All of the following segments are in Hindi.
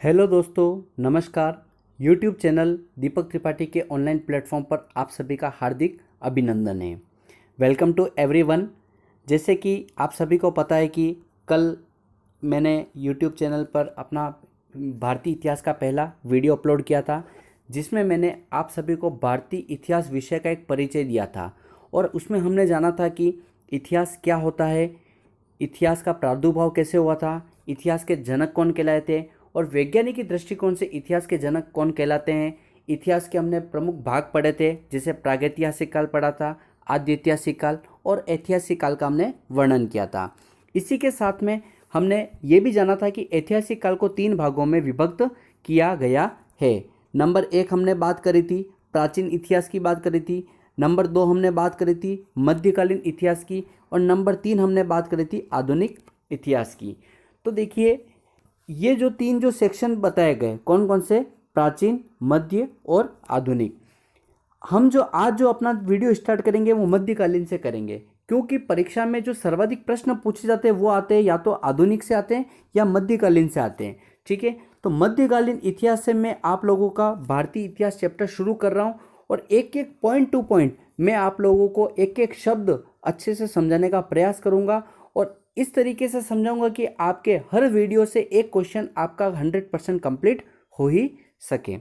हेलो दोस्तों, नमस्कार। यूट्यूब चैनल दीपक त्रिपाठी के ऑनलाइन प्लेटफॉर्म पर आप सभी का हार्दिक अभिनंदन है। Welcome to everyone. जैसे कि आप सभी को पता है कि कल मैंने यूट्यूब चैनल पर अपना भारतीय इतिहास का पहला वीडियो अपलोड किया था, जिसमें मैंने आप सभी को भारतीय इतिहास विषय का एक परिचय दिया था। और उसमें हमने जाना था कि इतिहास क्या होता है, इतिहास का प्रादुर्भाव कैसे हुआ था, इतिहास के जनक कौन कहलाए थे और वैज्ञानिक दृष्टिकोण से इतिहास के जनक कौन कहलाते हैं। इतिहास के हमने प्रमुख भाग पढ़े थे, जैसे प्रागैतिहासिक काल पढ़ा था, आद्य ऐतिहासिक काल और ऐतिहासिक काल का हमने वर्णन किया था। इसी के साथ में हमने ये भी जाना था कि ऐतिहासिक काल को 3 भागों में विभक्त किया गया है। नंबर 1 हमने बात करी थी, प्राचीन इतिहास की बात करी थी। नंबर 2 हमने बात करी थी मध्यकालीन इतिहास की। और नंबर 3 हमने बात करी थी आधुनिक इतिहास की। तो देखिए, ये जो 3 जो सेक्शन बताए गए, कौन कौन से, प्राचीन, मध्य और आधुनिक। हम जो आज जो अपना वीडियो स्टार्ट करेंगे वो मध्यकालीन से करेंगे, क्योंकि परीक्षा में जो सर्वाधिक प्रश्न पूछे जाते हैं वो आते हैं या तो आधुनिक से आते हैं या मध्यकालीन से आते हैं। ठीक है, तो मध्यकालीन इतिहास से मैं आप लोगों का भारतीय इतिहास चैप्टर शुरू कर रहा हूँ और एक एक पॉइंट टू पॉइंट मैं आप लोगों को एक एक शब्द अच्छे से समझाने का प्रयास करूँगा और इस तरीके से समझाऊंगा कि आपके हर वीडियो से एक क्वेश्चन आपका 100% कंप्लीट हो ही सके।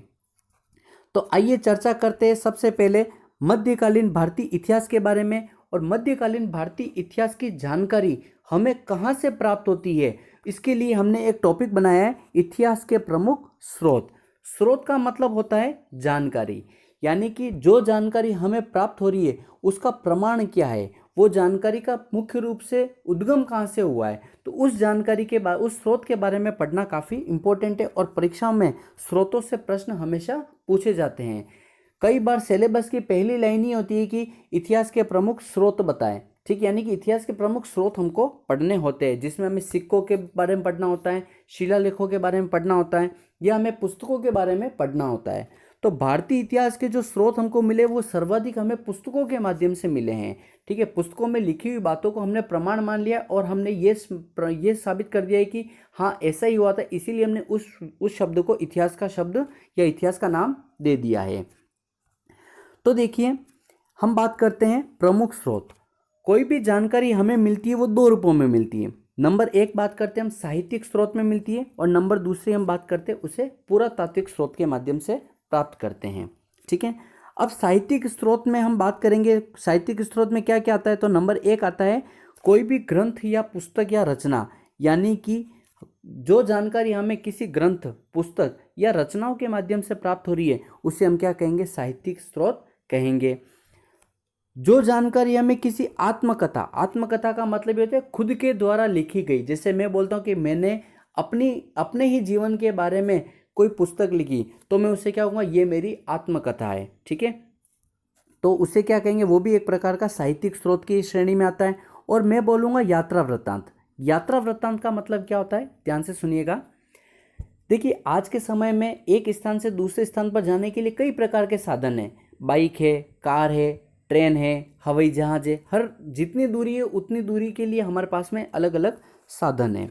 तो आइए चर्चा करते हैं सबसे पहले मध्यकालीन भारतीय इतिहास के बारे में। और मध्यकालीन भारतीय इतिहास की जानकारी हमें कहाँ से प्राप्त होती है, इसके लिए हमने एक टॉपिक बनाया है, इतिहास के प्रमुख स्रोत। स्रोत का मतलब होता है जानकारी, यानी कि जो जानकारी हमें प्राप्त हो रही है उसका प्रमाण क्या है, वो जानकारी का मुख्य रूप से उद्गम कहाँ से हुआ है। तो उस जानकारी के बाद उस स्रोत के बारे में पढ़ना काफ़ी इंपॉर्टेंट है और परीक्षाओं में स्रोतों से प्रश्न हमेशा पूछे जाते हैं। कई बार सिलेबस की पहली लाइन ही होती है कि इतिहास के प्रमुख स्रोत बताएं। ठीक, यानी कि इतिहास के प्रमुख स्रोत हमको पढ़ने होते हैं, जिसमें हमें सिक्कों के बारे में पढ़ना होता है, शिलालेखों के बारे में पढ़ना होता है या हमें पुस्तकों के बारे में पढ़ना होता है। तो भारतीय इतिहास के जो स्रोत हमको मिले वो सर्वाधिक हमें पुस्तकों के माध्यम से मिले हैं। ठीक है, पुस्तकों में लिखी हुई बातों को हमने प्रमाण मान लिया और हमने ये साबित कर दिया है कि हाँ ऐसा ही हुआ था, इसीलिए हमने उस शब्द को इतिहास का शब्द या इतिहास का नाम दे दिया है। तो देखिए, हम बात करते हैं प्रमुख स्रोत। कोई भी जानकारी हमें मिलती है वो 2 रूपों में मिलती है। नंबर 1 बात करते हैं हम साहित्यिक स्रोत में मिलती है और नंबर दूसरी हम बात करते हैं उसे पुरातात्विक स्रोत के माध्यम से प्राप्त करते हैं। ठीक है, अब साहित्यिक स्रोत में हम बात करेंगे, साहित्यिक स्रोत में क्या क्या आता है। तो नंबर 1 आता है कोई भी ग्रंथ या पुस्तक या रचना, यानी कि जो जानकारी हमें किसी ग्रंथ, पुस्तक या रचनाओं के माध्यम से प्राप्त हो रही है उसे हम क्या कहेंगे, साहित्यिक स्रोत कहेंगे। जो जानकारी हमें किसी आत्मकथा, आत्मकथा का मतलब ये होता है खुद के द्वारा लिखी गई, जैसे मैं बोलता हूँ कि मैंने अपने ही जीवन के बारे में कोई पुस्तक लिखी, तो मैं उसे क्या कहूँगा, ये मेरी आत्मकथा है। ठीक है, तो उसे क्या कहेंगे, वो भी एक प्रकार का साहित्यिक स्रोत की श्रेणी में आता है। और मैं बोलूँगा यात्रा वृत्तांत। यात्रा वृत्तांत का मतलब क्या होता है, ध्यान से सुनिएगा। देखिए, आज के समय में एक स्थान से दूसरे स्थान पर जाने के लिए कई प्रकार के साधन हैं। बाइक है, कार है, ट्रेन है, हवाई जहाज है। हर जितनी दूरी है उतनी दूरी के लिए हमारे पास में अलग अलग साधन है।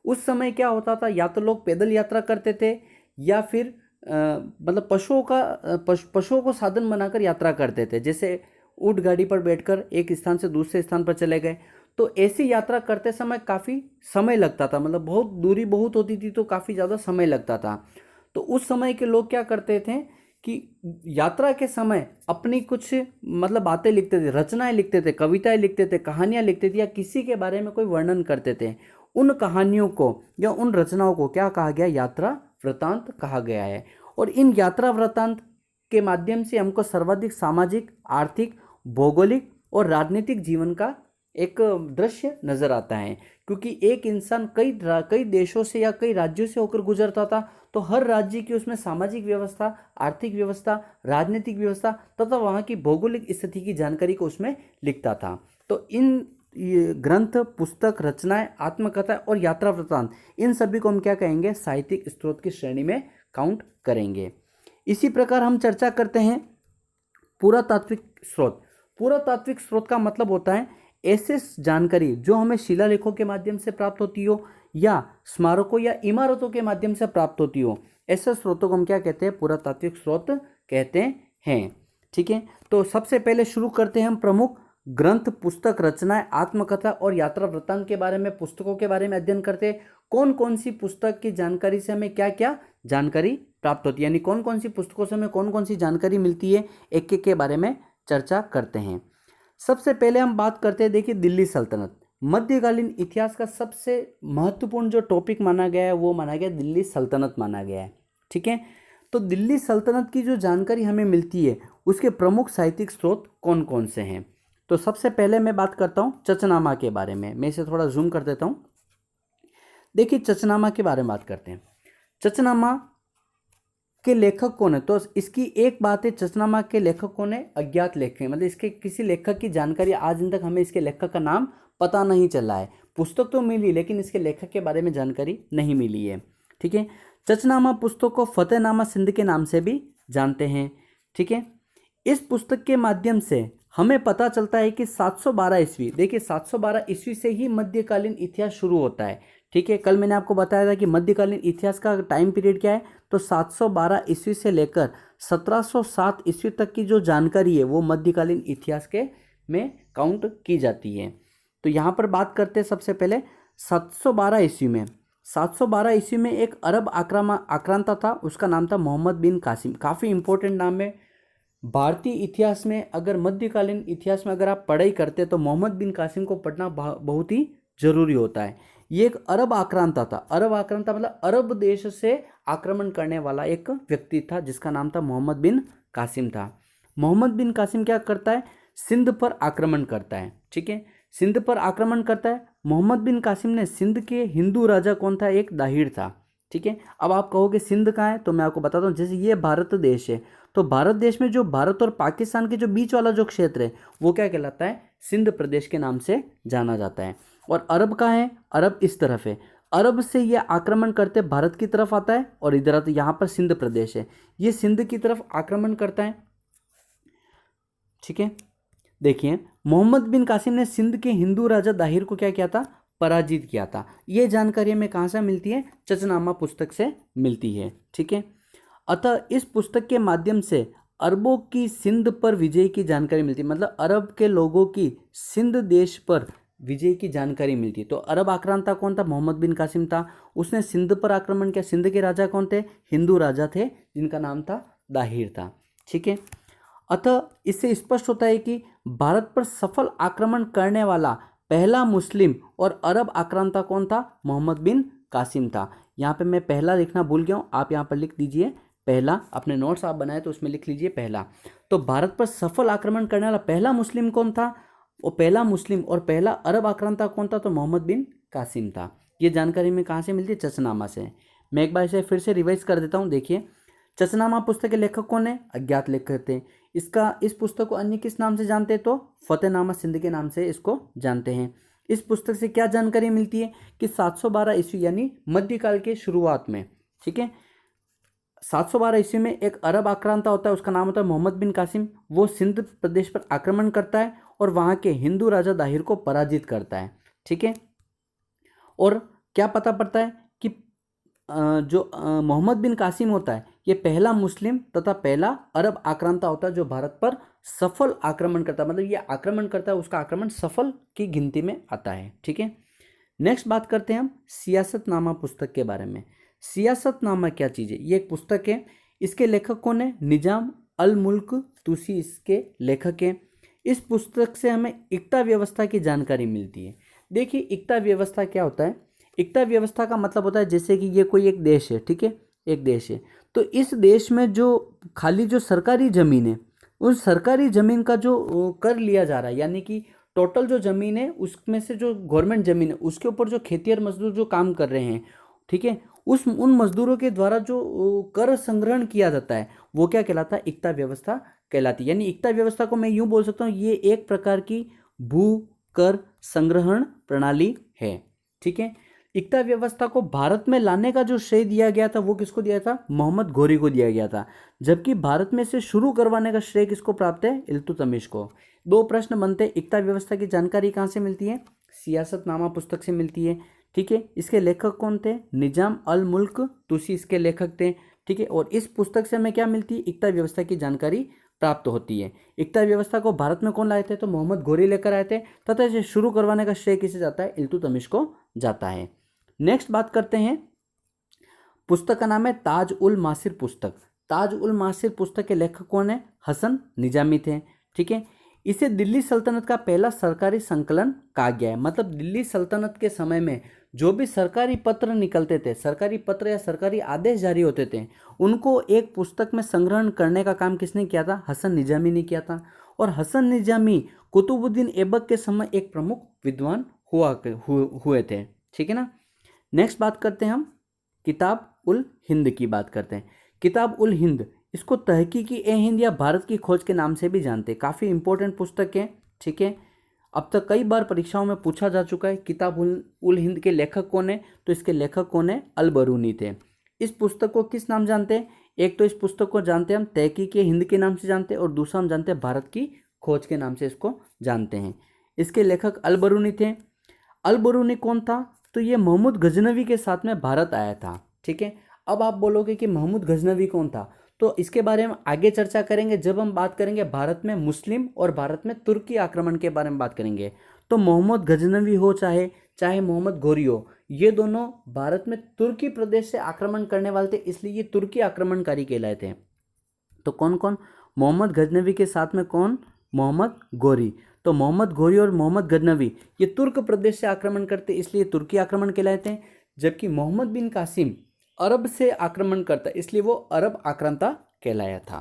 उस समय क्या होता था, या तो लोग पैदल यात्रा करते थे या फिर मतलब पशुओं को साधन बनाकर यात्रा करते थे, जैसे ऊंट गाड़ी पर बैठकर एक स्थान से दूसरे स्थान पर चले गए। तो ऐसी यात्रा करते समय काफ़ी समय लगता था, मतलब बहुत दूरी बहुत होती थी तो काफ़ी ज़्यादा समय लगता था। तो उस समय के लोग क्या करते थे कि यात्रा के समय अपनी कुछ मतलब बातें लिखते थे, रचनाएं लिखते थे, कविताएं लिखते थे, कहानियां लिखते थे या किसी के बारे में कोई वर्णन करते थे। उन कहानियों को या उन रचनाओं को क्या कहा गया, यात्रा वृत्तांत कहा गया है। और इन यात्रा वृत्तांत के माध्यम से हमको सर्वाधिक सामाजिक, आर्थिक, भौगोलिक और राजनीतिक जीवन का एक दृश्य नजर आता है, क्योंकि एक इंसान कई देशों से या कई राज्यों से होकर गुजरता था, तो हर राज्य की उसमें सामाजिक व्यवस्था, आर्थिक व्यवस्था, राजनीतिक व्यवस्था तथा वहाँ की भौगोलिक स्थिति की जानकारी को उसमें लिखता था। तो इन ये ग्रंथ, पुस्तक, रचनाएं, आत्मकथा और यात्रा वृत्तांत, इन सभी को हम क्या कहेंगे, साहित्यिक स्रोत की श्रेणी में काउंट करेंगे। इसी प्रकार हम चर्चा करते हैं पुरातात्विक स्रोत। पुरातात्विक स्रोत का मतलब होता है ऐसे जानकारी जो हमें शिलालेखों के माध्यम से प्राप्त होती हो या स्मारकों या इमारतों के माध्यम से प्राप्त होती हो, ऐसे स्रोतों को हम क्या कहते हैं? पुरातात्विक स्रोत कहते हैं। ठीक है, तो सबसे पहले शुरू करते हैं हम प्रमुख ग्रंथ, पुस्तक, रचनाएं, आत्मकथा और यात्रा वृत्तांत के बारे में, पुस्तकों के बारे में अध्ययन करते हैं। कौन कौन सी पुस्तक की जानकारी से हमें क्या क्या जानकारी प्राप्त होती है, यानी कौन कौन सी पुस्तकों से हमें कौन कौन सी जानकारी मिलती है, एक एक के बारे में चर्चा करते हैं। सबसे पहले हम बात करते हैं, देखिए दिल्ली सल्तनत। मध्यकालीन इतिहास का सबसे महत्वपूर्ण जो टॉपिक माना गया है वो माना गया दिल्ली सल्तनत माना गया है। ठीक है, तो दिल्ली सल्तनत की जो जानकारी हमें मिलती है उसके प्रमुख साहित्यिक स्रोत कौन कौन से हैं? तो सबसे पहले मैं बात करता हूँ चचनामा के बारे में। मैं इसे थोड़ा जूम कर देता हूँ। देखिए चचनामा के बारे में बात करते हैं। चचनामा के लेखक कौन है? तो इसकी एक बात है, चचनामा के लेखक कौन है? अज्ञात लेखक है, मतलब इसके किसी लेखक की जानकारी आज दिन तक हमें इसके लेखक का नाम पता नहीं चला है। पुस्तक तो मिली लेकिन इसके लेखक के बारे में जानकारी नहीं मिली है। ठीक है, चचनामा पुस्तक को फतेहनामा सिंध के नाम से भी जानते हैं। ठीक है, इस पुस्तक के माध्यम से हमें पता चलता है कि 712 ईस्वी, देखिए 712 ईस्वी से ही मध्यकालीन इतिहास शुरू होता है। ठीक है, कल मैंने आपको बताया था कि मध्यकालीन इतिहास का टाइम पीरियड क्या है, तो 712 ईस्वी से लेकर 1707 ईस्वी तक की जो जानकारी है वो मध्यकालीन इतिहास के में काउंट की जाती है। तो यहाँ पर बात करते हैं सबसे पहले 712 ईस्वी में। 712 ईस्वी में एक अरब आक्रांता था, उसका नाम था मोहम्मद बिन कासिम। काफ़ी इंपॉर्टेंट नाम है भारतीय इतिहास में। अगर मध्यकालीन इतिहास में अगर आप पढ़ाई करते तो मोहम्मद बिन कासिम को पढ़ना बहुत ही जरूरी होता है। ये एक अरब आक्रांता था। अरब आक्रांता मतलब अरब देश से आक्रमण करने वाला एक व्यक्ति था जिसका नाम था मोहम्मद बिन कासिम था। मोहम्मद बिन कासिम क्या करता है? सिंध पर आक्रमण करता है। ठीक है, सिंध पर आक्रमण करता है। मोहम्मद बिन कासिम ने सिंध के हिंदू राजा कौन था? एक दाहिर था। ठीक है, अब आप कहोगे सिंध कहाँ है, तो मैं आपको बताता हूँ। जैसे ये भारत देश है, तो भारत देश में जो भारत और पाकिस्तान के जो बीच वाला जो क्षेत्र है वो क्या कहलाता है? सिंध प्रदेश के नाम से जाना जाता है। और अरब कहाँ है? अरब इस तरफ है। अरब से ये आक्रमण करते भारत की तरफ आता है और इधर आता, यहाँ पर सिंध प्रदेश है, ये सिंध की तरफ आक्रमण करता है। ठीक है, देखिए मोहम्मद बिन कासिम ने सिंध के हिंदू राजा दाहिर को क्या किया था? पराजित किया था। ये जानकारी हमें कहाँ से मिलती है? चचनामा पुस्तक से मिलती है। ठीक है, अतः इस पुस्तक के माध्यम से अरबों की सिंध पर विजय की जानकारी मिलती है, मतलब अरब के लोगों की सिंध देश पर विजय की जानकारी मिलती है। तो अरब आक्रांता कौन था? मोहम्मद बिन कासिम था। उसने सिंध पर आक्रमण किया। सिंध के राजा कौन थे? हिंदू राजा थे जिनका नाम था दाहिर था। ठीक है, अतः इससे स्पष्ट होता है कि भारत पर सफल आक्रमण करने वाला पहला मुस्लिम और अरब आक्रांता कौन था? मोहम्मद बिन कासिम था। यहाँ पे मैं पहला लिखना भूल गया हूँ, आप यहाँ पर लिख दीजिए पहला। अपने नोट्स आप बनाए तो उसमें लिख लीजिए पहला। तो भारत पर सफल आक्रमण करने वाला पहला मुस्लिम कौन था? वो पहला मुस्लिम और पहला अरब आक्रांता कौन था? तो मोहम्मद बिन कासिम था। ये जानकारी में कहाँ से मिलती है? चचनामा से। मैं एक बार इसे फिर से रिवाइज कर देता हूँ। देखिए चचनामा पुस्तक के लेखक कौन है? अज्ञात लेखक थे। इस पुस्तक को अन्य किस नाम से जानते हैं? तो फतेहनामा सिंध के नाम से इसको जानते हैं। इस पुस्तक से क्या जानकारी मिलती है कि 712 ईस्वी यानी मध्यकाल के शुरुआत में, ठीक है, 712 ईस्वी में एक अरब आक्रांता होता है, उसका नाम होता है मोहम्मद बिन कासिम। वो सिंध प्रदेश पर आक्रमण करता है और वहाँ के हिंदू राजा दाहिर को पराजित करता है। ठीक है, और क्या पता पड़ता है कि जो मोहम्मद बिन कासिम होता है ये पहला मुस्लिम तथा पहला अरब आक्रांता होता है जो भारत पर सफल आक्रमण करता है, मतलब ये आक्रमण करता है, उसका आक्रमण सफल की गिनती में आता है। ठीक है, नेक्स्ट बात करते हैं हम सियासतनामा पुस्तक के बारे में। सियासतनामा क्या चीज़ है? ये एक पुस्तक है। इसके लेखक कौन है? निजाम अल मुल्क तुसी इसके लेखक हैं। इस पुस्तक से हमें इक्ता व्यवस्था की जानकारी मिलती है। देखिए इक्ता व्यवस्था क्या होता है? इक्ता व्यवस्था का मतलब होता है जैसे कि ये कोई एक देश है, ठीक है, एक देश है, तो इस देश में जो खाली जो सरकारी ज़मीन है उस सरकारी ज़मीन का जो कर लिया जा रहा है, यानी कि टोटल जो ज़मीन है उसमें से जो गवर्नमेंट ज़मीन है उसके ऊपर जो खेतिहर मजदूर जो काम कर रहे हैं, ठीक है, उन मजदूरों के द्वारा जो कर संग्रहण किया जाता है वो क्या कहलाता है? इक्ता व्यवस्था कहलाती है। यानी इक्ता व्यवस्था को मैं यूँ बोल सकता हूँ ये एक प्रकार की भू कर संग्रहण प्रणाली है। ठीक है, इक्ता व्यवस्था को भारत में लाने का जो श्रेय दिया गया था वो किसको दिया था? मोहम्मद घोरी को दिया गया था, जबकि भारत में से शुरू करवाने का श्रेय किसको प्राप्त है? इल्तुतमिश को। दो प्रश्न बनते हैं, इक्ता व्यवस्था की जानकारी कहाँ से मिलती है? सियासतनामा पुस्तक से मिलती है। ठीक है। इसके लेखक कौन थे? निजाम अल मुल्क तुसी इसके लेखक थे। ठीक है। और इस पुस्तक से हमें क्या मिलती है? एकता व्यवस्था की जानकारी प्राप्त होती है। एकता व्यवस्था को भारत में कौन लाए थे? तो मोहम्मद घोरी लेकर आए थे, तथा इसे शुरू करवाने का श्रेय किसे जाता है? इल्तुतमिश को जाता है। नेक्स्ट बात करते हैं, पुस्तक का नाम है ताज उल मासिर पुस्तक। ताज उल मासिर पुस्तक के लेखक कौन है? हसन निजामी थे। ठीक है। इसे दिल्ली सल्तनत का पहला सरकारी संकलन कहा गया है। मतलब दिल्ली सल्तनत के समय में जो भी सरकारी पत्र निकलते थे, सरकारी पत्र या सरकारी आदेश जारी होते थे, उनको एक पुस्तक में संग्रहण करने का काम किसने किया था? हसन निजामी ने किया था। और हसन निजामी कुतुबुद्दीन ऐबक के समय एक प्रमुख विद्वान हुए थे। ठीक है ना। नेक्स्ट बात करते हैं हम किताब उल हिंद की बात करते हैं। किताब उल हिंद, इसको तहकीकी ए हिंद या भारत की खोज के नाम से भी जानते हैं। काफ़ी इंपॉर्टेंट पुस्तक है। ठीक है। अब तक कई बार परीक्षाओं में पूछा जा चुका है। किताब उल हिंद के लेखक कौन है? तो इसके लेखक कौन है? अल बरूनी थे। इस पुस्तक को किस नाम जानते हैं? एक तो इस पुस्तक को जानते हैं हम तहकीकी हिंद के नाम से जानते हैं, और दूसरा हम जानते हैं भारत की खोज के नाम से इसको जानते हैं। इसके लेखक अल बरूनी थे। अल बरूनी कौन था? तो ये मोहम्मद गजनवी के साथ में भारत आया था। ठीक है। अब आप बोलोगे कि मोहम्मद गजनवी कौन था? तो इसके बारे में आगे चर्चा करेंगे जब हम बात करेंगे भारत में मुस्लिम और भारत में तुर्की आक्रमण के बारे में बात करेंगे। तो मोहम्मद गजनवी हो चाहे मोहम्मद घोरी हो, ये दोनों भारत में तुर्की प्रदेश से आक्रमण करने वाले थे, इसलिए ये तुर्की आक्रमणकारी कहलाए थे। तो कौन कौन? मोहम्मद गजनवी के साथ में कौन? मोहम्मद घोरी। तो मोहम्मद घोरी और मोहम्मद गजनवी ये तुर्क प्रदेश से आक्रमण करते, इसलिए तुर्की आक्रमण कहलाते हैं। जबकि मोहम्मद बिन कासिम अरब से आक्रमण करता, इसलिए वो अरब आक्रांता कहलाया था।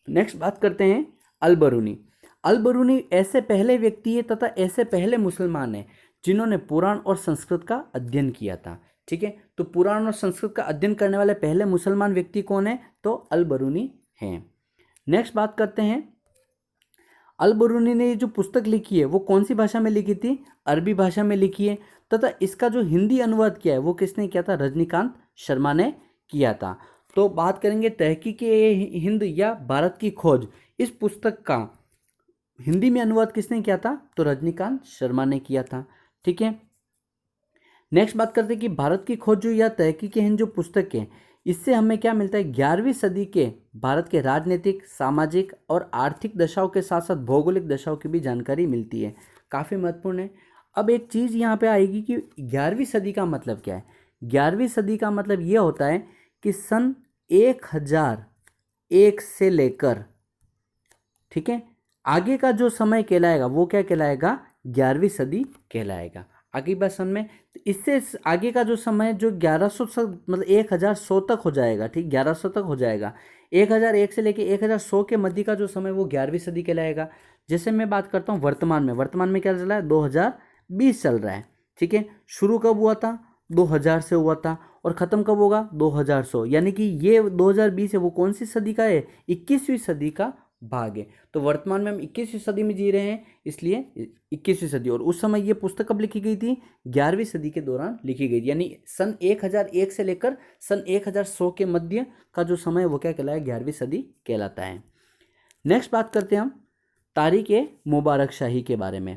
नेक्स्ट बात करते हैं अल बरूनी। अल बरूनी ऐसे पहले व्यक्ति है तथा ऐसे पहले मुसलमान है जिन्होंने पुराण और संस्कृत का अध्ययन किया था। ठीक है। तो पुराण और संस्कृत का अध्ययन करने वाले पहले मुसलमान व्यक्ति कौन है? तो अल बरूनी हैं। नेक्स्ट बात करते हैं, अल बरूनी ने ये जो पुस्तक लिखी है वो कौन सी भाषा में लिखी थी? अरबी भाषा में लिखी है, तथा इसका जो हिंदी अनुवाद किया है वो किसने किया था? रजनीकांत शर्मा ने किया था। तो बात करेंगे तहकीकी हिंद या भारत की खोज, इस पुस्तक का हिंदी में अनुवाद किसने किया था? तो रजनीकांत शर्मा ने किया था। ठीक है। नेक्स्ट बात करते हैं कि भारत की खोज जो या तहकीकी हिंद जो पुस्तक है, इससे हमें क्या मिलता है? 11वीं सदी के भारत के राजनीतिक, सामाजिक और आर्थिक दशाओं के साथ साथ भौगोलिक दशाओं की भी जानकारी मिलती है। काफ़ी महत्वपूर्ण है। अब एक चीज़ यहाँ पे आएगी कि 11वीं सदी का मतलब क्या है? 11वीं सदी का मतलब ये होता है कि सन 1001 से लेकर, ठीक है, आगे का जो समय कहलाएगा वो क्या कहलाएगा? 11वीं सदी कहलाएगा। आगे बात सन में, तो इससे आगे का जो समय जो 1100 मतलब 1100 तक हो जाएगा। ठीक, 1100 तक हो जाएगा। 1001 से लेके 1100 के मध्य का जो समय वो 11वीं सदी कहलाएगा। जैसे मैं बात करता हूँ वर्तमान में क्या चल रहा है? 2020 चल रहा है। ठीक है। शुरू कब हुआ था? 2000 से हुआ था, और ख़त्म कब होगा? 2100। यानी कि ये 2020 है वो कौन सी सदी का है? 21वीं सदी का भाग है। तो वर्तमान में हम 21वीं सदी में जी रहे हैं, इसलिए 21वीं सदी। और उस समय ये पुस्तक कब लिखी गई थी? 11वीं सदी के दौरान लिखी गई थी। यानी सन 1001 से लेकर सन 1100 के मध्य का जो समय वो क्या कहलाया? 11वीं सदी कहलाता है। नेक्स्ट बात करते हैं हम तारीख ए मुबारक शाही के बारे में।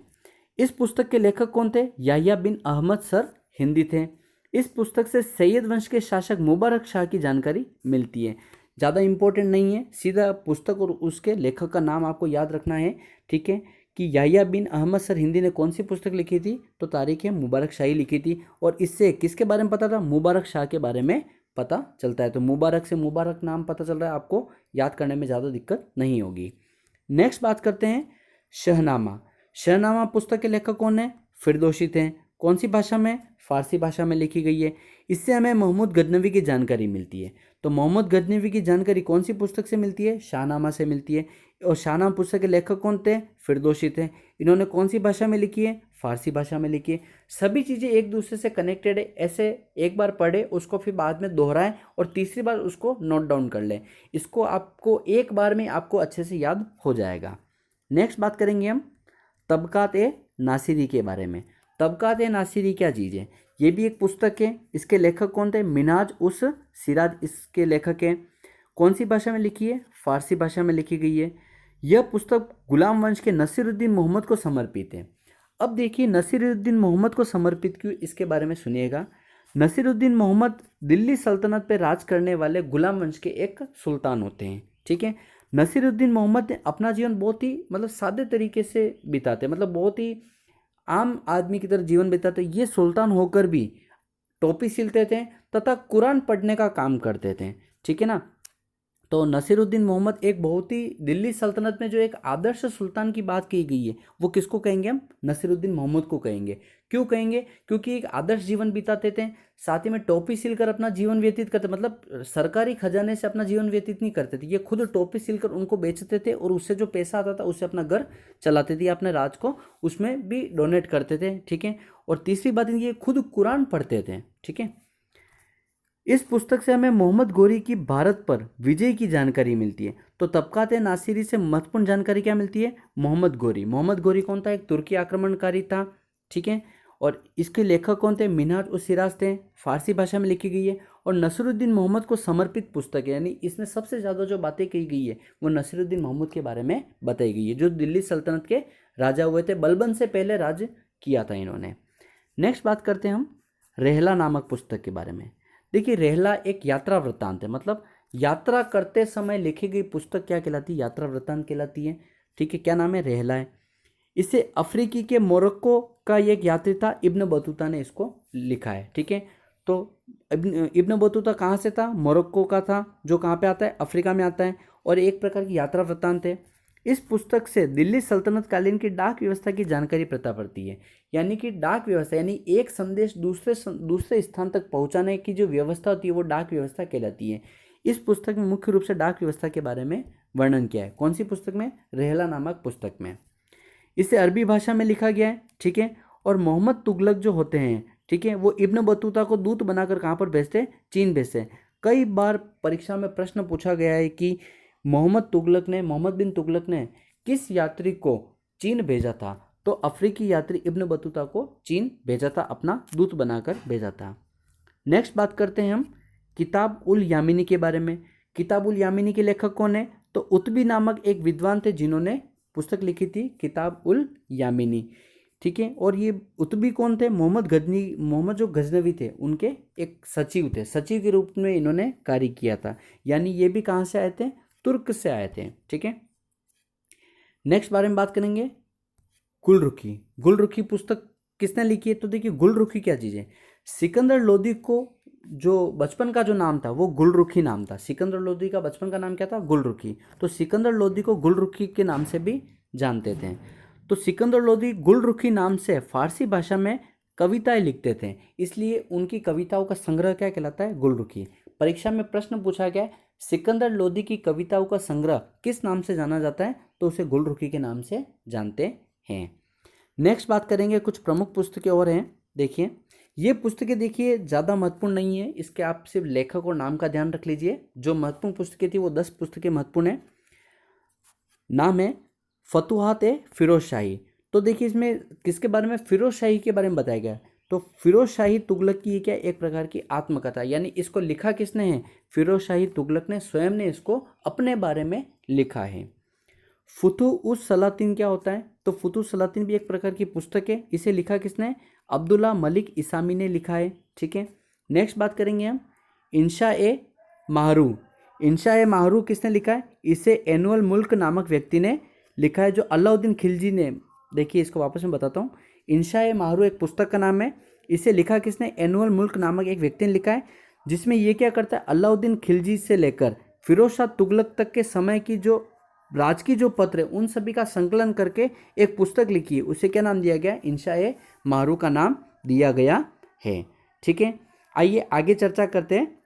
इस पुस्तक के लेखक कौन थे? याह्या बिन अहमद सर हिंदी थे। इस पुस्तक से सैयद वंश के शासक मुबारक शाह की जानकारी मिलती है। ज़्यादा इंपॉर्टेंट नहीं है, सीधा पुस्तक और उसके लेखक का नाम आपको याद रखना है। ठीक है, कि याह्या बिन अहमद सर हिंदी ने कौन सी पुस्तक लिखी थी? तो तारीख ए मुबारक शाही लिखी थी। और इससे किसके बारे में पता था? मुबारक शाह के बारे में पता चलता है। तो मुबारक से मुबारक नाम पता चल रहा है, आपको याद करने में ज़्यादा दिक्कत नहीं होगी। नेक्स्ट बात करते हैं शहनामा। शहनामा पुस्तक के लेखक कौन है? फिरदौसी थे। कौन सी भाषा में? फारसी भाषा में लिखी गई है। इससे हमें मोहम्मद गजनवी की जानकारी मिलती है। तो मोहम्मद गजनवी की जानकारी कौन सी पुस्तक से मिलती है? शाहनामा से मिलती है। और शाहनामा पुस्तक के लेखक कौन थे? फिरदौसी थे। इन्होंने कौन सी भाषा में लिखी है? फारसी भाषा में लिखी है। सभी चीज़ें एक दूसरे से कनेक्टेड है। ऐसे एक बार पढ़े, उसको फिर बाद में दोहराएं और तीसरी बार उसको नोट डाउन कर लें। इसको आपको एक बार में आपको अच्छे से याद हो जाएगा। नेक्स्ट बात करेंगे हम तबकात ए नासिरी के बारे में। तबकात ए नासिरी क्या चीज़ है? ये भी एक पुस्तक है। इसके लेखक कौन थे? मिनाज उस सिराज इसके लेखक हैं। कौन सी भाषा में लिखी है? फारसी भाषा में लिखी गई है। यह पुस्तक गुलाम वंश के नसीरुद्दीन मोहम्मद को समर्पित है। अब देखिए नसीरुद्दीन मोहम्मद को समर्पित क्यों, इसके बारे में सुनिएगा। नसीरुद्दीन मोहम्मद दिल्ली सल्तनत पे राज करने वाले गुलाम वंश के एक सुल्तान होते हैं, ठीक है। नसीरुद्दीन मोहम्मद ने अपना जीवन बहुत ही मतलब सादे तरीके से बिताते, मतलब बहुत ही आम आदमी की तरह जीवन बिताते। ये सुल्तान होकर भी टोपी सिलते थे तथा कुरान पढ़ने का काम करते थे, ठीक है ना। तो नसीरुद्दीन मोहम्मद एक बहुत ही दिल्ली सल्तनत में जो एक आदर्श सुल्तान की बात की गई है वो किसको कहेंगे हम, नसीरुद्दीन मोहम्मद को कहेंगे। क्यों कहेंगे, क्योंकि एक आदर्श जीवन बिताते थे, साथ ही में टोपी सिलकर अपना जीवन व्यतीत करते, मतलब सरकारी खजाने से अपना जीवन व्यतीत नहीं करते थे, ये खुद टोपी सिलकर उनको बेचते थे और उससे जो पैसा आता था उससे अपना घर चलाते थे, अपने राज को उसमें भी डोनेट करते थे, ठीक है। और तीसरी बात ये खुद कुरान पढ़ते थे, ठीक है। इस पुस्तक से हमें मोहम्मद गोरी की भारत पर विजय की जानकारी मिलती है। तो तबकात नासिरी से महत्वपूर्ण जानकारी क्या मिलती है, मोहम्मद गोरी। मोहम्मद गोरी कौन था, एक तुर्की आक्रमणकारी था, ठीक है। और इसके लेखक कौन थे, मिन्हाज उस सिराज थे, फारसी भाषा में लिखी गई है और नसीरुद्दीन मोहम्मद को समर्पित पुस्तक है। यानी इसमें सबसे ज़्यादा जो बातें कही गई है वो नसीरुद्दीन मोहम्मद के बारे में बताई गई है, जो दिल्ली सल्तनत के राजा हुए थे, बलबन से पहले राज किया था इन्होंने। नेक्स्ट बात करते हैं हम रेहला नामक पुस्तक के बारे में। देखिए रेहला एक यात्रा वृत्तांत है, मतलब यात्रा करते समय लिखी गई पुस्तक क्या कहलाती है, यात्रा वृत्तांत कहलाती है, ठीक है। क्या नाम है, रेहला है। इसे अफ्रीकी के मोरक्को का एक यात्री था इब्न बतूता ने इसको लिखा है, ठीक है। तो इब्न बतूता कहाँ से था, मोरक्को का था, जो कहाँ पे आता है, अफ्रीका में आता है, और एक प्रकार की यात्रा वृत्तांत है। इस पुस्तक से दिल्ली सल्तनत कालीन की डाक व्यवस्था की जानकारी पता पड़ती है। यानी कि डाक व्यवस्था यानी एक संदेश दूसरे स्थान तक पहुंचाने की जो व्यवस्था होती है वो डाक व्यवस्था कहलाती है। इस पुस्तक में मुख्य रूप से डाक व्यवस्था के बारे में वर्णन किया है। कौन सी पुस्तक में, रेहला नामक पुस्तक में। इसे अरबी भाषा में लिखा गया है, ठीक है। और मोहम्मद तुगलक जो होते हैं, ठीक है, वो इब्न बतूता को दूत बनाकर कहाँ पर भेजते, चीन भेजते। कई बार परीक्षा में प्रश्न पूछा गया है कि मोहम्मद बिन तुगलक ने किस यात्री को चीन भेजा था, तो अफ्रीकी यात्री इब्न बतूता को चीन भेजा था, अपना दूत बनाकर भेजा था। नेक्स्ट बात करते हैं हम किताब उल यामिनी के बारे में। किताब उल यामिनी के लेखक कौन है, तो उत्बी नामक एक विद्वान थे जिन्होंने पुस्तक लिखी थी किताब उल यामिनी, ठीक है। और ये उत्बी कौन थे, मोहम्मद जो गजनवी थे उनके एक सचिव थे, सचिव के रूप में इन्होंने कार्य किया था। यानी ये भी कहाँ से आए थे, तुर्क से आए थे, ठीक है। नेक्स्ट बारे में बात करेंगे गुलरुखी। गुलरुखी पुस्तक किसने लिखी है, तो देखिए गुलरुखी क्या चीज़ है, सिकंदर लोदी को जो बचपन का जो नाम था वो गुलरुखी नाम था। सिकंदर लोदी का बचपन का नाम क्या था, गुलरुखी। तो सिकंदर लोदी को गुलरुखी के नाम से भी जानते थे। तो सिकंदर लोदी गुलरुखी नाम से फारसी भाषा में कविताएं लिखते थे, इसलिए उनकी कविताओं का संग्रह क्या कहलाता है, गुलरुखी। परीक्षा में प्रश्न पूछा गया सिकंदर लोदी की कविताओं का संग्रह किस नाम से जाना जाता है, तो उसे गुलरुखी के नाम से जानते हैं। नेक्स्ट बात करेंगे कुछ प्रमुख पुस्तकें और हैं। देखिए ये पुस्तकें देखिए ज़्यादा महत्वपूर्ण नहीं है, इसके आप सिर्फ लेखक और नाम का ध्यान रख लीजिए। जो महत्वपूर्ण पुस्तकें थी वो 10 पुस्तकें महत्वपूर्ण है। नाम है फतुहात ए फिरोज शाही। तो देखिए इसमें किसके बारे में, फिरोज शाही के बारे में बताया गया है। तो फिरोज शाही तुगलक की क्या एक प्रकार की आत्मकथा, यानी इसको लिखा किसने है, फिरोज शाही तुगलक ने स्वयं ने इसको अपने बारे में लिखा है। फुतू उस सलातीन क्या होता है, तो फुतू सलातीन भी एक प्रकार की पुस्तक है, इसे लिखा किसने, अब्दुल्ला मलिक इसामी ने लिखा है, ठीक है। नेक्स्ट बात करेंगे हम इंशा ए माहरू। इंशा ए माहरू किसने लिखा है, इसे एनुअल मुल्क नामक व्यक्ति ने लिखा है, जो अलाउद्दीन खिलजी ने, देखिए इसको वापस में बताता हूँ। इंशा ए माहरू एक पुस्तक का नाम है, इसे लिखा किसने, एनुअल मुल्क नामक एक व्यक्ति ने लिखा है, जिसमें ये क्या करता है, अलाउद्दीन खिलजी से लेकर फिरोज शाह तुगलक तक के समय की जो राज की जो पत्र है उन सभी का संकलन करके एक पुस्तक लिखी है, उसे क्या नाम दिया गया, इंशा ए माहरू का नाम दिया गया है, ठीक है। आइए आगे चर्चा करते हैं।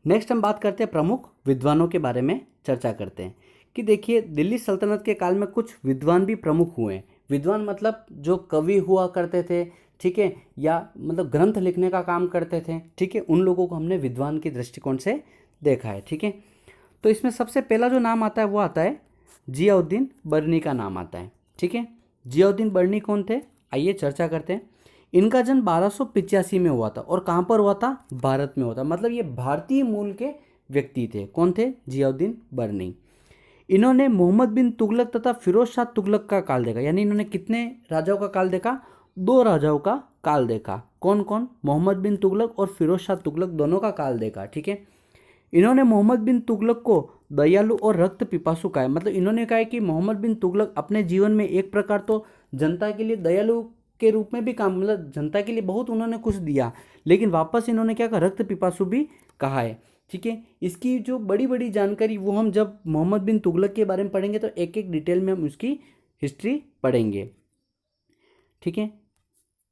नेक्स्ट हम बात करते हैं प्रमुख विद्वानों के बारे में चर्चा करते हैं कि देखिए दिल्ली सल्तनत के काल में कुछ विद्वान भी प्रमुख हुए हैं। विद्वान मतलब जो कवि हुआ करते थे, ठीक है, या मतलब ग्रंथ लिखने का काम करते थे, ठीक है, उन लोगों को हमने विद्वान के दृष्टिकोण से देखा है, ठीक है। तो इसमें सबसे पहला जो नाम आता है वो आता है जियाउद्दीन बर्नी का नाम आता है, ठीक है। जियाउद्दीन बर्नी कौन थे, आइए चर्चा करते हैं। इनका जन्म 1285 में हुआ था और कहाँ पर हुआ था, भारत में हुआ था, मतलब ये भारतीय मूल के व्यक्ति थे। कौन थे, जियाउद्दीन बर्नी। इन्होंने मोहम्मद बिन तुगलक तथा फिरोज शाह तुगलक का काल देखा। यानी इन्होंने कितने राजाओं का काल देखा? 2 राजाओं का काल देखा। कौन कौन? मोहम्मद बिन तुगलक और फिरोज शाह तुगलक दोनों का काल देखा। ठीक है। इन्होंने मोहम्मद बिन तुगलक को दयालु और रक्त पिपासु कहा है। मतलब इन्होंने कहा है कि मोहम्मद बिन तुगलक अपने जीवन में एक प्रकार तो जनता के लिए दयालु के रूप में भी काम, मतलब जनता के लिए बहुत उन्होंने कुछ दिया, लेकिन वापस इन्होंने क्या कहा? रक्त पिपासु भी कहा है। ठीक है। इसकी जो बड़ी बड़ी जानकारी वो हम जब मोहम्मद बिन तुगलक के बारे में पढ़ेंगे तो एक एक डिटेल में हम उसकी हिस्ट्री पढ़ेंगे। ठीक है।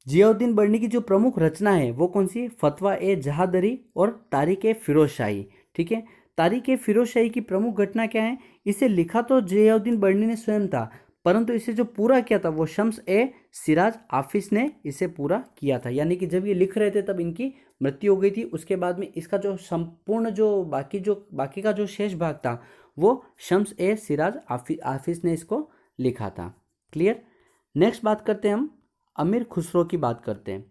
जियाउद्दीन बर्नी की जो प्रमुख रचना है वो कौन सी है? फतवा ए जहादरी और तारीख ए फिरोज शाही। ठीक है। तारीख ए फिरोज शाही की प्रमुख घटना क्या है? इसे लिखा तो जियाउद्दीन बर्नी ने स्वयं था, परंतु इसे जो पूरा किया था वो शम्स ए सिराज हाफिज ने इसे पूरा किया था। यानी कि जब ये लिख रहे थे तब इनकी मृत्यु हो गई थी। उसके बाद में इसका जो संपूर्ण जो बाकी का जो शेष भाग था वो शम्स ए सिराज हाफिज ने इसको लिखा था। क्लियर। नेक्स्ट बात करते हैं हम अमीर खुसरो की बात करते हैं।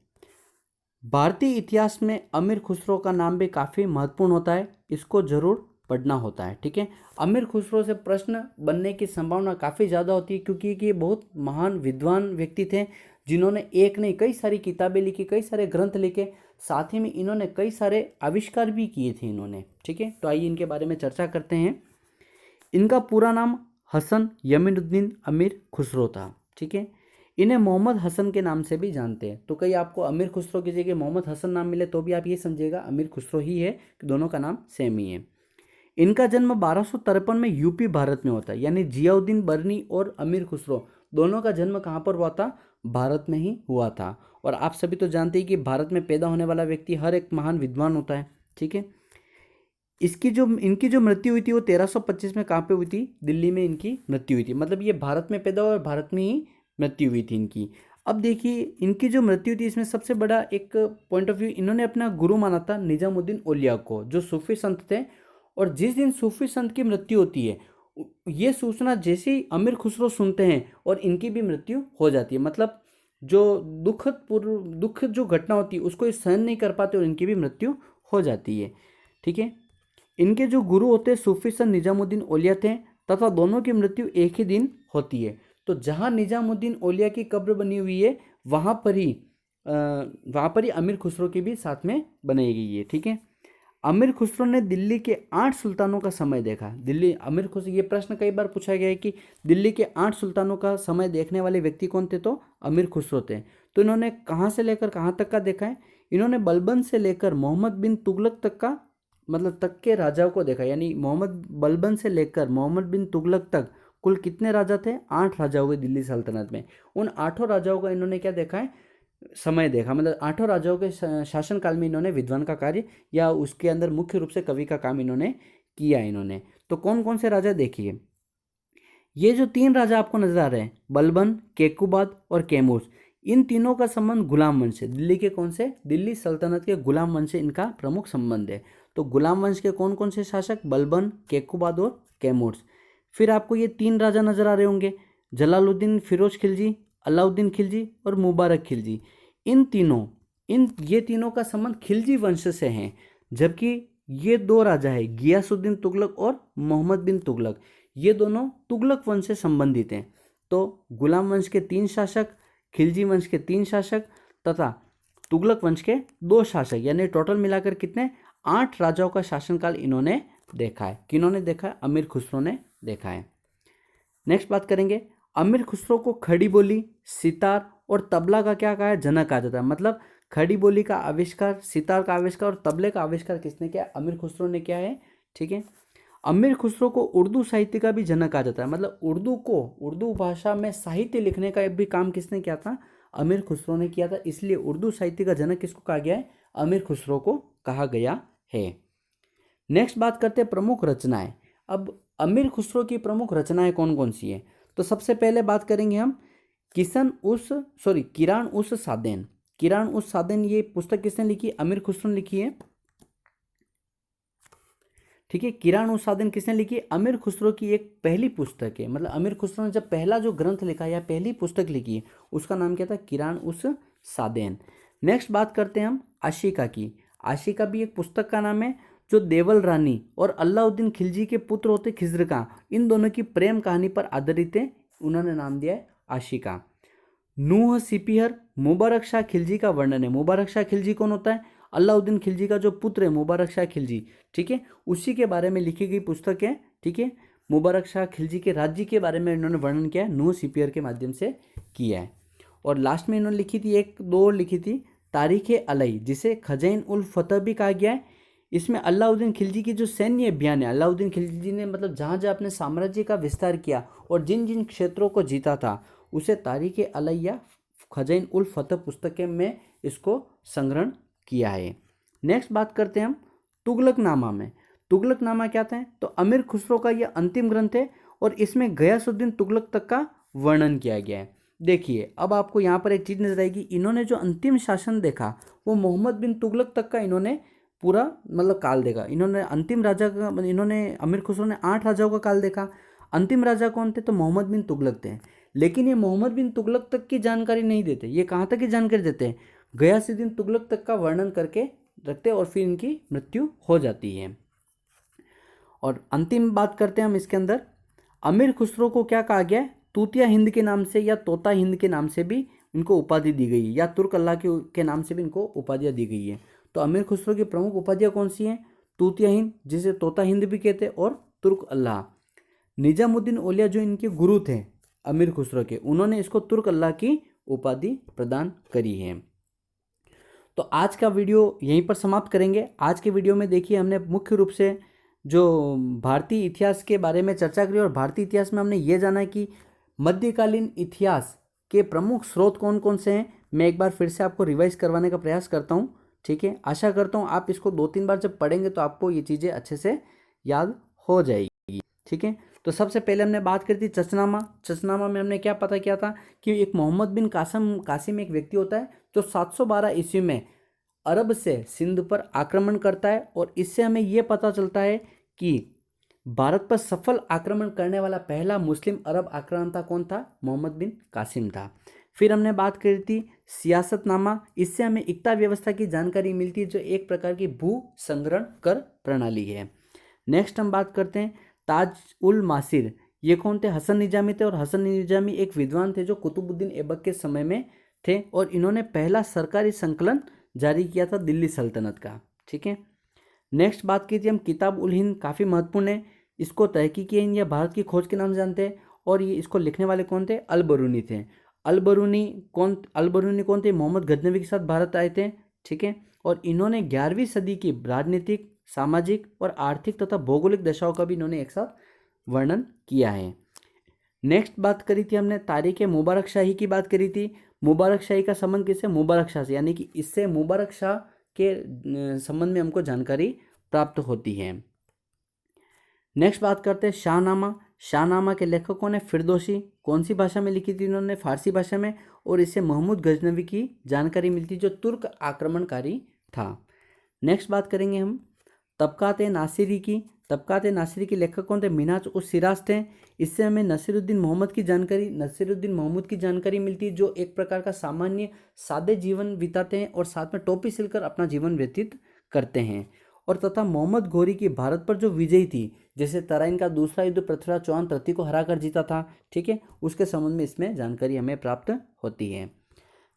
भारतीय इतिहास में अमीर खुसरो का नाम भी काफ़ी महत्वपूर्ण होता है, इसको जरूर पढ़ना होता है। ठीक है। अमीर खुसरो से प्रश्न बनने की संभावना काफ़ी ज़्यादा होती है, क्योंकि ये बहुत महान विद्वान व्यक्ति थे जिन्होंने एक नहीं कई सारी किताबें लिखी, कई सारे ग्रंथ लिखे, साथ ही में इन्होंने कई सारे आविष्कार भी किए थे इन्होंने। ठीक है। तो आइए इनके बारे में चर्चा करते हैं। इनका पूरा नाम हसन यमीनुद्दीन अमीर खुसरो था। ठीक है। इन्हें मोहम्मद हसन के नाम से भी जानते हैं। तो कहीं आपको अमीर खुसरो की जगह मोहम्मद हसन नाम मिले तो भी आप ये समझिएगा अमीर खुसरो ही है, कि दोनों का नाम सेम ही है। इनका जन्म 1253 में यूपी भारत में होता है। यानी जियाउद्दीन बर्नी और अमीर खुसरो दोनों का जन्म कहाँ पर हुआ था? भारत में ही हुआ था। और आप सभी तो जानते हैं कि भारत में पैदा होने वाला व्यक्ति हर एक महान विद्वान होता है। ठीक है। इनकी जो मृत्यु हुई थी वो 1325 में कहाँ पे हुई थी? दिल्ली में इनकी मृत्यु हुई थी। मतलब ये भारत में पैदा हुआ और भारत में ही मृत्यु हुई थी इनकी। अब देखिए इनकी जो मृत्यु थी इसमें सबसे बड़ा एक पॉइंट ऑफ व्यू, इन्होंने अपना गुरु माना था निजामुद्दीन औलिया को, जो सूफी संत थे। और जिस दिन सूफी संत की मृत्यु होती है ये सूचना जैसे ही अमीर खुसरो सुनते हैं और इनकी भी मृत्यु हो जाती है। मतलब जो दुख जो घटना होती है उसको ये सहन नहीं कर पाते और इनकी भी मृत्यु हो जाती है। ठीक है। इनके जो गुरु होते सूफी संत निजामुद्दीन औलिया थे, तथा दोनों की मृत्यु एक ही दिन होती है। तो जहाँ निजामुद्दीन औलिया की कब्र बनी हुई है वहाँ पर ही अमीर खुसरो की भी साथ में बनाई गई है। ठीक है। अमीर खुसरो ने दिल्ली के 8 सुल्तानों का समय देखा। अमीर खुसरो, ये प्रश्न कई बार पूछा गया है कि दिल्ली के 8 सुल्तानों का समय देखने वाले व्यक्ति कौन थे? तो अमीर खुसरो थे। तो इन्होंने कहाँ से लेकर कहाँ तक का देखा है? इन्होंने बलबन से लेकर मोहम्मद बिन तुगलक तक का, मतलब तक के राजाओं को देखा। यानी मोहम्मद बलबन से लेकर मोहम्मद बिन तुगलक तक कुल कितने राजा थे? 8 राजा हुए दिल्ली सल्तनत में। उन 8 राजाओं का इन्होंने क्या देखा है? समय देखा। मतलब 8 राजाओं के शासनकाल में इन्होंने विद्वान का कार्य या उसके अंदर मुख्य रूप से कवि का काम इन्होंने किया इन्होंने। तो कौन कौन से राजा देखिए। ये जो 3 राजा आपको नजर आ रहे हैं, बलबन, केकुबाद और कैमूर, इन तीनों का संबंध गुलाम वंश से, दिल्ली के कौन से? दिल्ली सल्तनत के गुलाम वंश से इनका प्रमुख संबंध है। तो गुलाम वंश के कौन कौन से शासक? बलबन, केकुबाद और कैमूर। फिर आपको ये 3 राजा नजर आ रहे होंगे, जलालुद्दीन फिरोज खिलजी, अलाउद्दीन खिलजी और मुबारक खिलजी। ये तीनों का संबंध खिलजी वंश से है। जबकि ये 2 राजा है गियासुद्दीन तुगलक और मोहम्मद बिन तुगलक, ये दोनों तुगलक वंश से संबंधित हैं। तो गुलाम वंश के 3 शासक, खिलजी वंश के 3 शासक तथा तुगलक वंश के 2 शासक, यानी टोटल मिलाकर कितने? 8 राजाओं का शासनकाल इन्होंने देखा है। किन्होंने देखा है? अमीर खुसरो ने देखा है। नेक्स्ट बात करेंगे, अमीर खुसरो को खड़ी बोली, सितार और तबला का क्या कहा है? जनक कहा जाता है। मतलब खड़ी बोली का आविष्कार, सितार का आविष्कार और तबले का आविष्कार किसने किया? अमीर खुसरो ने किया है। ठीक है। अमीर खुसरो को उर्दू साहित्य का भी जनक कहा जाता है। मतलब उर्दू भाषा में साहित्य लिखने का भी काम किसने किया था? अमीर खुसरो ने किया था। इसलिए उर्दू साहित्य का जनक किसको कहा गया है? अमीर खुसरो को कहा गया है। नेक्स्ट बात करते हैं प्रमुख रचनाएं। अब अमीर खुसरो की प्रमुख रचनाएं कौन कौन सी है? तो सबसे पहले बात करेंगे हम किरान उस सादेन। किरान उस सादेन ये पुस्तक किसने लिखी? अमीर खुसरो ने लिखी है। ठीक है। किरान उस सादेन किसने लिखी? अमीर खुसरो की एक पहली पुस्तक है। मतलब अमीर खुसरो ने जब पहला जो ग्रंथ लिखा या पहली पुस्तक लिखी है उसका नाम क्या था? किरान उस सादेन। नेक्स्ट बात करते हैं हम आशिका की। आशिका भी एक पुस्तक का नाम है जो देवल रानी और अलाउद्दीन खिलजी के पुत्र होते खिज्र खां, इन दोनों की प्रेम कहानी पर आधारित है। उन्होंने नाम दिया है आशिका। नूह सिपिहर मुबारक शाह खिलजी का वर्णन है। मुबारक शाह खिलजी कौन होता है? अलाउद्दीन खिलजी का जो पुत्र है मुबारक शाह खिलजी, ठीक है, उसी के बारे में लिखी गई पुस्तक है, ठीक है। मुबारक शाह खिलजी के राज्य के बारे में इन्होंने वर्णन किया है, नूह सिपिहर के माध्यम से किया है। और लास्ट में इन्होंने लिखी थी एक दो और लिखी थी, तारीख अलई, जिसे खजैन उल फतह भी कहा गया है। इसमें अलाउद्दीन खिलजी की जो सैन्य अभियान है, अलाउद्दीन खिलजी ने मतलब जहाँ जहाँ अपने साम्राज्य का विस्तार किया और जिन जिन क्षेत्रों को जीता था, उसे तारीख अलई या खजैन उल फतह पुस्तक में इसको संग्रहण किया है। नेक्स्ट बात करते हैं हम तुगलकनामा में। तुगलकनामा क्या था? तो अमीर खुसरो का यह अंतिम ग्रंथ है और इसमें गयासुद्दीन तुगलक तक का वर्णन किया गया है। देखिए अब आपको यहाँ पर एक चीज़ नजर आएगी, इन्होंने जो अंतिम शासन देखा वो मोहम्मद बिन तुगलक तक का इन्होंने पूरा मतलब काल देखा। इन्होंने अंतिम राजा का, इन्होंने अमीर खुसरो ने 8 राजाओं का काल देखा। अंतिम राजा कौन थे? तो मोहम्मद बिन तुगलक थे। लेकिन ये मोहम्मद बिन तुगलक तक की जानकारी नहीं देते, ये कहाँ तक की जानकारी देते हैं? गयासुद्दीन तुगलक तक का वर्णन करके रखते और फिर इनकी मृत्यु हो जाती है। और अंतिम बात करते हैं हम इसके अंदर, अमीर खुसरो को क्या कहा गया है? तूतिया हिंद के नाम से या तोता हिंद के नाम से भी इनको उपाधि दी गई है, या तुर्क अल्लाह के नाम से भी इनको उपाधियाँ दी गई है। तो अमीर खुसरो की प्रमुख उपाधियाँ कौन सी हैं? तूतिया हिंद, जिसे तोता हिंद भी कहते हैं, और तुर्क अल्लाह। निजामुद्दीन औलिया जो इनके गुरु थे अमीर खुसरो के, उन्होंने इसको तुर्क अल्लाह की उपाधि प्रदान करी है। तो आज का वीडियो यहीं पर समाप्त करेंगे। आज के वीडियो में देखिए हमने मुख्य रूप से जो भारतीय इतिहास के बारे में चर्चा करी, और भारतीय इतिहास में हमने ये जाना कि मध्यकालीन इतिहास के प्रमुख स्रोत कौन कौन से हैं। मैं एक बार फिर से आपको रिवाइज करवाने का प्रयास करता हूँ, ठीक है। आशा करता हूँ आप इसको 2-3 बार जब पढ़ेंगे तो आपको ये चीज़ें अच्छे से याद हो जाएगी, ठीक है। तो सबसे पहले हमने बात करी थी चचनामा। चचनामा में हमने क्या पता किया था कि एक मोहम्मद बिन कासिम एक व्यक्ति होता है जो 712 ईस्वी में अरब से सिंध पर आक्रमण करता है, और इससे हमें यह पता चलता है कि भारत पर सफल आक्रमण करने वाला पहला मुस्लिम अरब आक्रांता कौन था? मोहम्मद बिन कासिम था। फिर हमने बात करी थी सियासतनामा। इससे हमें इक्ता व्यवस्था की जानकारी मिलती है, जो एक प्रकार की भू संग्रहण कर प्रणाली है। नेक्स्ट हम बात करते हैं ताज उल मासिर। ये कौन थे? हसन निजामी थे, और हसन निजामी एक विद्वान थे जो कुतुबुद्दीन ऐबक के समय में थे, और इन्होंने पहला सरकारी संकलन जारी किया था दिल्ली सल्तनत का, ठीक है। नेक्स्ट बात की थी हम किताब उल हिंद, काफ़ी महत्वपूर्ण है। इसको तहकीकी हिंद या भारत की खोज के नाम से जानते हैं, और ये इसको लिखने वाले कौन थे? अल बरूनी थे। अल बरूनी कौन थे? मोहम्मद गजनवी के साथ भारत आए थे, ठीक है। और इन्होंने 11वीं सदी की राजनीतिक, सामाजिक और आर्थिक तथा भौगोलिक दशाओं का भी इन्होंने एक साथ वर्णन किया है। नेक्स्ट बात करी थी हमने तारीख मुबारक शाही की बात करी थी। मुबारक शाही का संबंध किससे? मुबारक शाह से, यानी कि इससे मुबारक शाह के संबंध में हमको जानकारी प्राप्त होती है। नेक्स्ट बात करते हैं शाहनामा। शाहनामा के लेखक कौन है? फिरदौसी। कौन सी भाषा में लिखी थी इन्होंने? फारसी भाषा में, और इससे महमूद गजनवी की जानकारी मिलती जो तुर्क आक्रमणकारी था। नेक्स्ट बात करेंगे हम तबकात नासिरी की। तबकात नासिरी के लेखक कौन थे? मिन्हाज उस सिराज थे। इससे हमें नसीरुद्दीन मोहम्मद की जानकारी मिलती है, जो एक प्रकार का सामान्य सादे जीवन बिताते हैं और साथ में टोपी सिलकर अपना जीवन व्यतीत करते हैं। और तथा मोहम्मद घोरी की भारत पर जो विजयी थी, जैसे तराइन का दूसरा युद्ध पृथ्वीराज चौहान तृतीय को हराकर जीता था, ठीक है, उसके संबंध में इसमें जानकारी हमें प्राप्त होती है।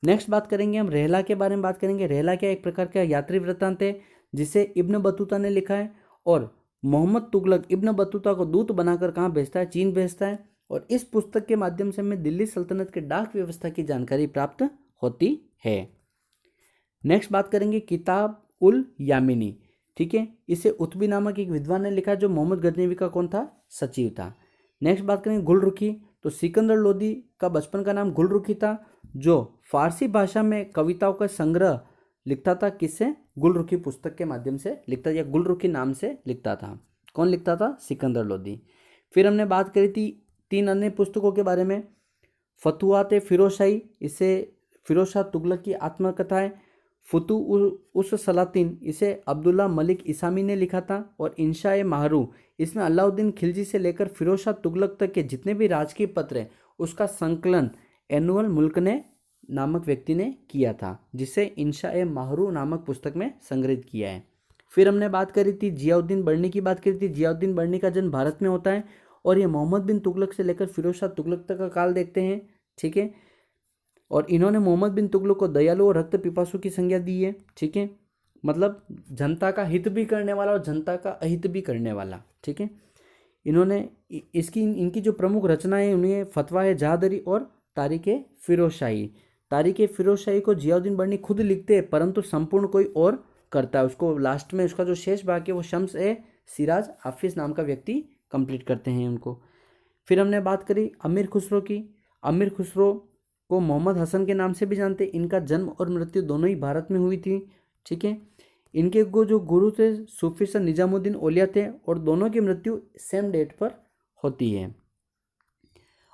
नेक्स्ट बात करेंगे हम रेहला के बारे में बात करेंगे। रेहला क्या एक प्रकार का यात्री वृत्तांत है, जिसे इब्न बतूता ने लिखा है, और मोहम्मद तुगलक इब्न बतूता को दूत बनाकर कहाँ भेजता है? चीन भेजता है। और इस पुस्तक के माध्यम से हमें दिल्ली सल्तनत के डाक व्यवस्था की जानकारी प्राप्त होती है। नेक्स्ट बात करेंगे किताब उल यामिनी, ठीक है। इसे उत्बी नामक एक विद्वान ने लिखा, जो मोहम्मद गजनवी का कौन था? सचिव था। नेक्स्ट बात करेंगे गुलरुखी। तो सिकंदर लोदी का बचपन का नाम गुलरुखी था, जो फारसी भाषा में कविताओं का संग्रह लिखता था। किससे? गुलरुखी पुस्तक के माध्यम से लिखता, या गुलरुखी नाम से लिखता था। कौन लिखता था? सिकंदर लोदी। फिर हमने बात करी थी 3 अन्य पुस्तकों के बारे में। फतुहात फिरोजशाही, इसे फिरोज शाह तुगलक की आत्मकथा है। फुतु उस सलातीन, इसे अब्दुल्ला मलिक इसामी ने लिखा था। और इंशाए माहरू, इसमें अलाउद्दीन खिलजी से लेकर फिरोज शाह तुगलक तक के जितने भी राजकीय पत्र हैं उसका संकलन एनुअल मुल्क ने नामक व्यक्ति ने किया था, जिसे इंशाए माहरू नामक पुस्तक में संग्रहित किया है। फिर हमने बात करी थी जियाउद्दीन बर्नी की बात करी थी। जियाउद्दीन बर्नी का जन्म भारत में होता है और ये मोहम्मद बिन तुगलक से लेकर फिरोज शाह तुगलक तक का काल देखते हैं, ठीक है। और इन्होंने मोहम्मद बिन तुगलक को दयालु और रक्त पिपासु की संज्ञा दी है, ठीक है, मतलब जनता का हित भी करने वाला और जनता का अहित भी करने वाला, ठीक है। इन्होंने इनकी जो प्रमुख रचनाएं उन्हें फतवा जहादरी और तारीख फिरोज शाही। तारीख फिरोज शाही को जियाउद्दीन बर्नी खुद लिखते हैं, परंतु संपूर्ण कोई और करता है उसको। लास्ट में उसका जो शेष भाग है वो शम्स ए सिराज हाफिज नाम का व्यक्ति कंप्लीट करते हैं उनको। फिर हमने बात करी अमीर खुसरो की। अमीर खुसरो को मोहम्मद हसन के नाम से भी जानते। इनका जन्म और मृत्यु दोनों ही भारत में हुई थी, ठीक है। इनके जो गुरु थे सूफी सर निजामुद्दीन औलिया थे और दोनों की मृत्यु सेम डेट पर होती है।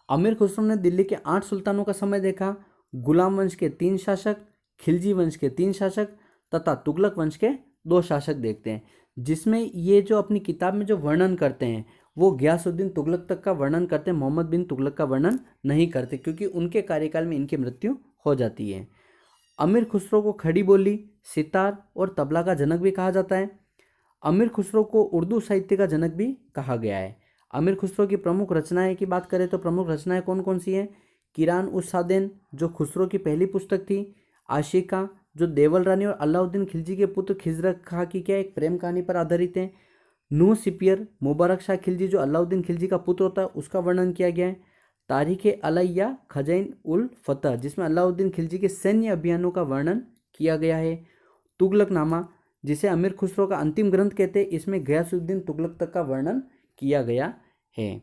अमीर खुसरो ने दिल्ली के 8 सुल्तानों का समय देखा। गुलाम वंश के 3 शासक, खिलजी वंश के 3 शासक तथा तुगलक वंश के 2 शासक देखते हैं, जिसमें ये जो अपनी किताब में जो वर्णन करते हैं वो गयासुद्दीन तुगलक तक का वर्णन करते हैं, मोहम्मद बिन तुगलक का वर्णन नहीं करते, क्योंकि उनके कार्यकाल में इनकी मृत्यु हो जाती है। अमीर खुसरो को खड़ी बोली, सितार और तबला का जनक भी कहा जाता है। अमीर खुसरो को उर्दू साहित्य का जनक भी कहा गया है। अमीर खुसरो की प्रमुख रचनाएं की बात करें तो प्रमुख रचनाएं कौन कौन सी हैं? किरान उस सादेन जो खुसरो की पहली पुस्तक थी। आशिका जो देवल रानी और अलाउद्दीन खिलजी के पुत्र खिजर खां की क्या एक प्रेम कहानी पर आधारित है। नूह सिपियर मुबारक शाह खिलजी जो अलाउद्दीन खिलजी का पुत्र होता है उसका वर्णन किया गया है। तारीख अलैया खजैन उल फतह जिसमें अलाउद्दीन खिलजी के सैन्य अभियानों का वर्णन किया गया है। तुगलकनामा जिसे अमीर खुसरो का अंतिम ग्रंथ कहते हैं, इसमें गयासुद्दीन तुगलक तक का वर्णन किया गया है।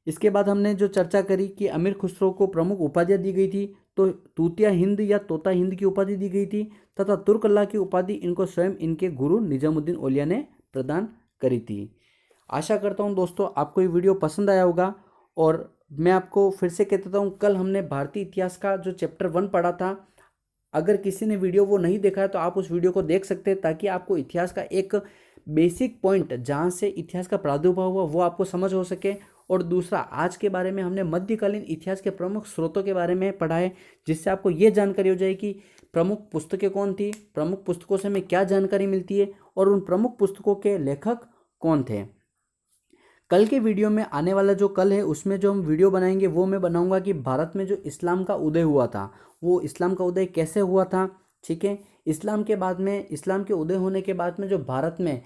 इसके बाद हमने जो चर्चा करी कि अमीर खुसरो को प्रमुख उपाधियां दी गई थी, तो तूतिया हिंद या तोता हिंद की उपाधि दी गई थी तथा तुर्क अल्लाह की उपाधि इनको स्वयं इनके गुरु निजामुद्दीन औलिया ने प्रदान करी थी। आशा करता हूँ दोस्तों आपको ये वीडियो पसंद आया होगा। और मैं आपको फिर से कह देता हूँ, कल हमने भारतीय इतिहास का जो चैप्टर 1 पढ़ा था, अगर किसी ने वीडियो वो नहीं देखा है तो आप उस वीडियो को देख सकते हैं, ताकि आपको इतिहास का एक बेसिक पॉइंट जहाँ से इतिहास का प्रादुर्भाव हुआ वो आपको समझ हो सके। और दूसरा, आज के बारे में हमने मध्यकालीन इतिहास के प्रमुख स्रोतों के बारे में पढ़ा है, जिससे आपको ये जानकारी हो जाए कि प्रमुख पुस्तकें कौन थी, प्रमुख पुस्तकों से हमें क्या जानकारी मिलती है और उन प्रमुख पुस्तकों के लेखक कौन थे। कल के वीडियो में आने वाला जो कल है उसमें जो हम वीडियो बनाएंगे वो मैं बनाऊंगा कि भारत में जो इस्लाम का उदय हुआ था वो इस्लाम का उदय कैसे हुआ था, ठीक है। इस्लाम के बाद में, इस्लाम के उदय होने के बाद में जो भारत में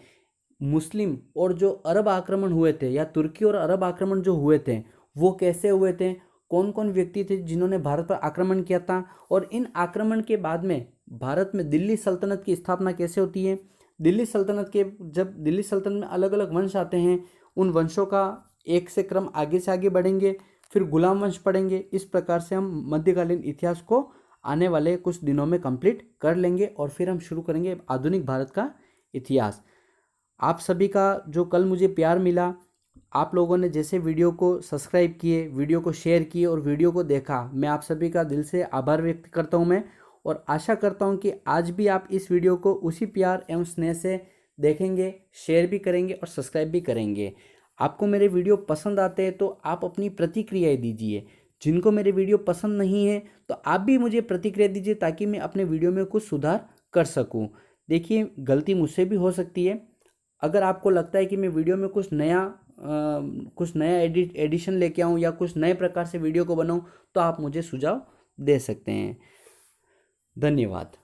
मुस्लिम और जो अरब आक्रमण हुए थे या तुर्की और अरब आक्रमण जो हुए थे वो कैसे हुए थे, कौन कौन व्यक्ति थे जिन्होंने भारत पर आक्रमण किया था, और इन आक्रमण के बाद में भारत में दिल्ली सल्तनत की स्थापना कैसे होती है। दिल्ली सल्तनत के जब दिल्ली सल्तनत में अलग अलग वंश आते हैं, उन वंशों का एक से क्रम आगे से आगे बढ़ेंगे, फिर गुलाम वंश पढ़ेंगे। इस प्रकार से हम मध्यकालीन इतिहास को आने वाले कुछ दिनों में कंप्लीट कर लेंगे और फिर हम शुरू करेंगे आधुनिक भारत का इतिहास। आप सभी का जो कल मुझे प्यार मिला, आप लोगों ने जैसे वीडियो को सब्सक्राइब किए, वीडियो को शेयर किए और वीडियो को देखा, मैं आप सभी का दिल से आभार व्यक्त करता हूं मैं। और आशा करता हूं कि आज भी आप इस वीडियो को उसी प्यार एवं स्नेह से देखेंगे, शेयर भी करेंगे और सब्सक्राइब भी करेंगे। आपको मेरे वीडियो पसंद आते हैं तो आप अपनी प्रतिक्रियाएं दीजिए। जिनको मेरे वीडियो पसंद नहीं है तो आप भी मुझे प्रतिक्रिया दीजिए, ताकि मैं अपने वीडियो में कुछ सुधार कर सकूं। देखिए, गलती मुझसे भी हो सकती है। अगर आपको लगता है कि मैं वीडियो में कुछ नया एडिशन लेके आऊँ या कुछ नए प्रकार से वीडियो को बनाऊँ, तो आप मुझे सुझाव दे सकते हैं। धन्यवाद।